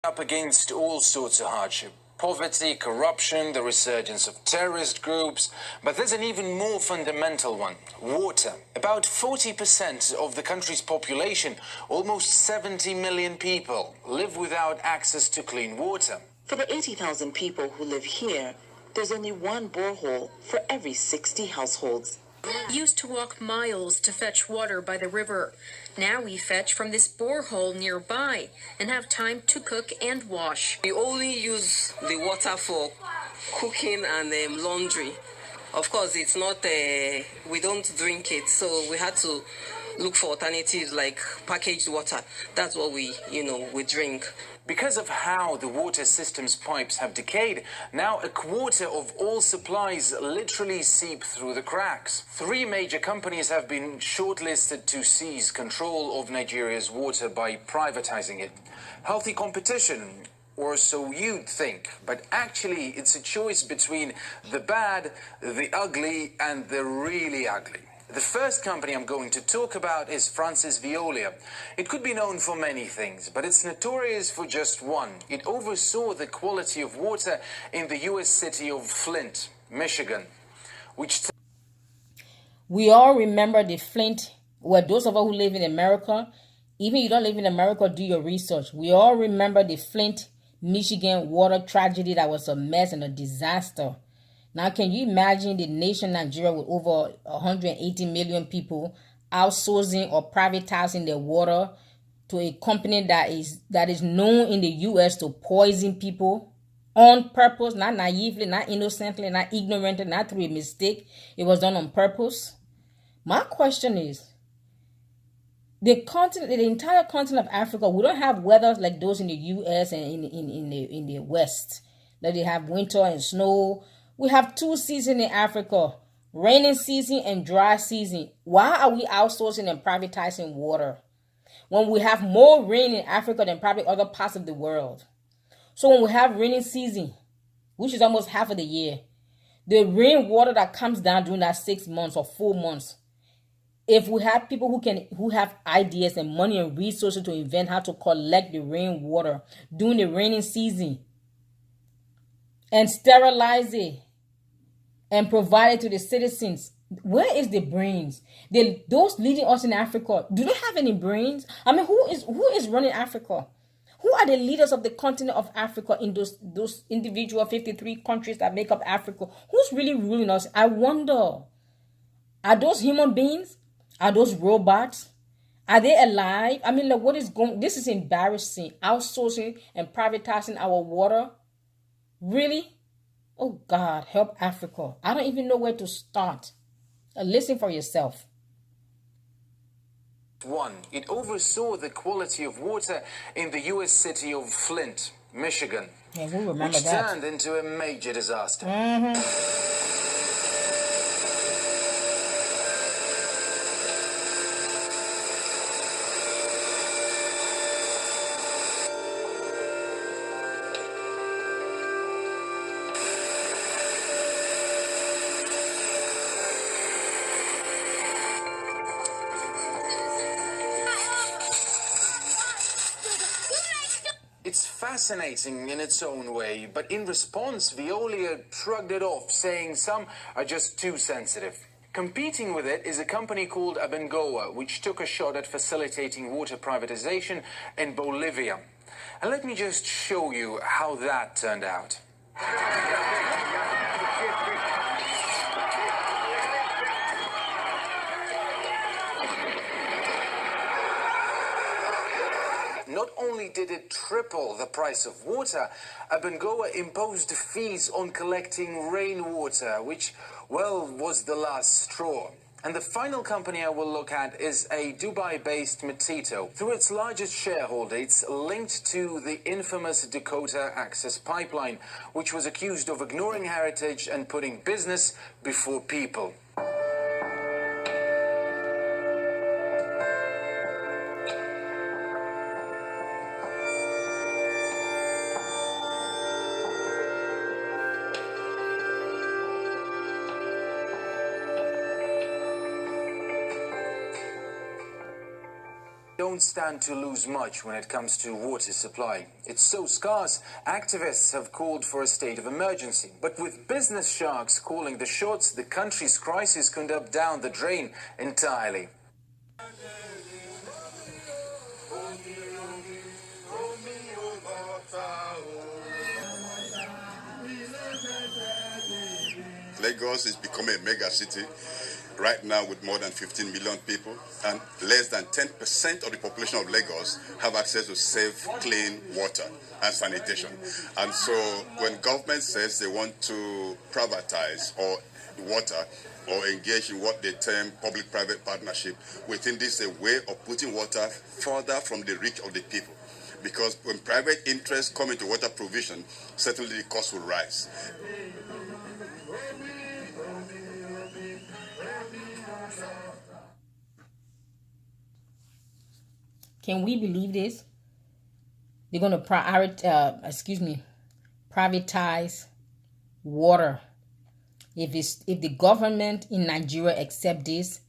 Up against all sorts of hardship. Poverty, corruption, the resurgence of terrorist groups. But there's an even more fundamental one: water. About 40% of the country's population, almost 70 million people, live without access to clean water. For the 80,000 people who live here, there's only one borehole for every 60 households. Used to walk miles to fetch water by the river. Now we fetch from this borehole nearby and have time to cook and wash. We only use the water for cooking and laundry. Of course, it's not, we don't drink it, so we had to look for alternatives like packaged water. That's what we drink. Because of how the water system's pipes have decayed, now a quarter of all supplies literally seep through the cracks. 3 major companies have been shortlisted to seize control of Nigeria's water by privatizing it. Healthy competition, or so you'd think, but actually it's a choice between the bad, the ugly, and the really ugly. The first company I'm going to talk about is Weah. It could be known for many things, but it's notorious for just one. It oversaw the quality of water in the U.S. city of Flint, Michigan, which... We all remember the Flint, well, those of us who live in America, even you don't live in America, do your research. We all remember the Flint, Michigan water tragedy that was a mess and a disaster. Now, can you imagine the nation Nigeria with over 180 million people outsourcing or privatizing their water to a company that is known in the U.S. to poison people on purpose, not naively, not innocently, not ignorantly, not through a mistake. It was done on purpose. My question is, the entire continent of Africa, we don't have weathers like those in the U.S. and in the West. That they have winter and snow. We have 2 seasons in Africa, rainy season and dry season. Why are we outsourcing and privatizing water when we have more rain in Africa than probably other parts of the world? So when we have rainy season, which is almost half of the year, the rainwater that comes down during that 6 months or 4 months, if we have people who have ideas and money and resources to invent how to collect the rainwater during the rainy season and sterilize it and provide it to the citizens, where is the brains? Those leading us in Africa, do they have any brains? I mean, who is running Africa? Who are the leaders of the continent of Africa in those individual 53 countries that make up Africa? Who's really ruling us? I wonder. Are those human beings? Are those robots? Are they alive? I mean, like, what is going? This is embarrassing. Outsourcing and privatizing our water. Really? Oh God, help Africa. I don't even know where to start. Listen for yourself. 1. It oversaw the quality of water in the U.S. city of Flint, Michigan, Yeah, we remember which that. turned into a major disaster. It's fascinating in its own way, but in response, Veolia shrugged it off, saying some are just too sensitive. Competing with it is a company called Abengoa, which took a shot at facilitating water privatization in Bolivia. And let me just show you how that turned out. Not only did it triple the price of water, Abengoa imposed fees on collecting rainwater, which, well, was the last straw. And the final company I will look at is a Dubai-based Matito. Through its largest shareholder, it's linked to the infamous Dakota Access Pipeline, which was accused of ignoring heritage and putting business before people. don't stand to lose much when it comes to water supply. It's so scarce, activists have called for a state of emergency. But with business sharks calling the shots, the country's crisis could end up down the drain entirely. Lagos is becoming a mega city right now with more than 15 million people, and less than 10% of the population of Lagos have access to safe, clean water and sanitation. And so when government says they want to privatize or water or engage in what they term public-private partnership, we think this is a way of putting water further from the reach of the people. Because when private interests come into water provision, certainly the cost will rise. Can we believe this? They're going to privatize water. If the government in Nigeria accept this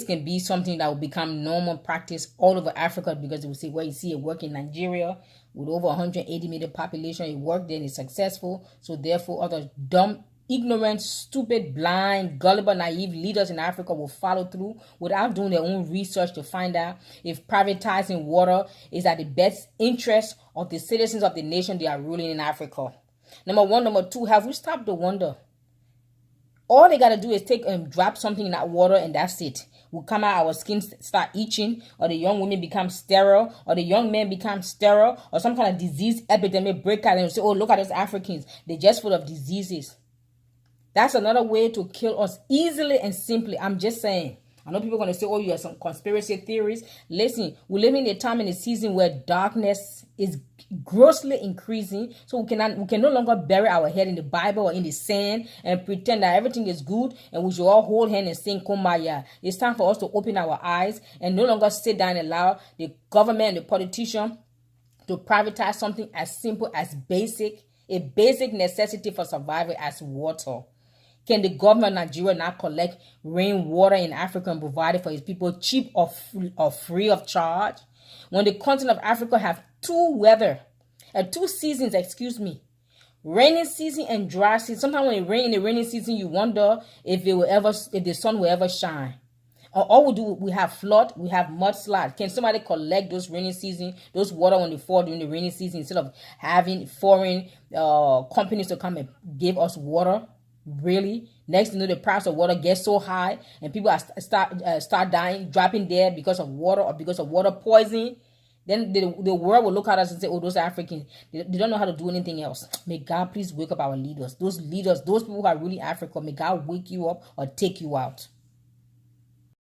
can be something that will become normal practice all over Africa, because they will say, well, you see, it work in Nigeria with over 180 million population. It worked, then it's successful. So therefore, other dumb, ignorant, stupid, blind, gullible, naive leaders in Africa will follow through without doing their own research to find out if privatizing water is at the best interest of the citizens of the nation they are ruling in Africa. Number one. Number two, have we stopped to wonder? All they got to do is take and drop something in that water, and that's it. We'll come out, our skin start itching, or the young women become sterile, or the young men become sterile, or some kind of disease epidemic break out, and we say, oh, look at those Africans. They're just full of diseases. That's another way to kill us easily and simply. I'm just saying. I know people are going to say, oh, you have some conspiracy theories. Listen, we're living in a time in a season where darkness is grossly increasing. So we can no longer bury our head in the Bible or in the sand and pretend that everything is good and we should all hold hands and sing Kumbaya. It's time for us to open our eyes and no longer sit down and allow the government and the politician to privatize something as simple as a basic necessity for survival as water. Can the government of Nigeria now collect rainwater in Africa and provide it for its people cheap or free of charge? When the continent of Africa have two seasons, rainy season and dry season. Sometimes when it rains in the rainy season, you wonder if the sun will ever shine. All we have flood, we have mudslide. Can somebody collect those rainy season, those water when they fall during the rainy season, instead of having foreign companies to come and give us water? Really? Next thing you know, the price of water gets so high and people start dying, dropping dead because of water or because of water poisoning. Then the world will look at us and say, oh, those Africans, they don't know how to do anything else. May God please wake up our leaders. Those people who are ruling Africa, may God wake you up or take you out.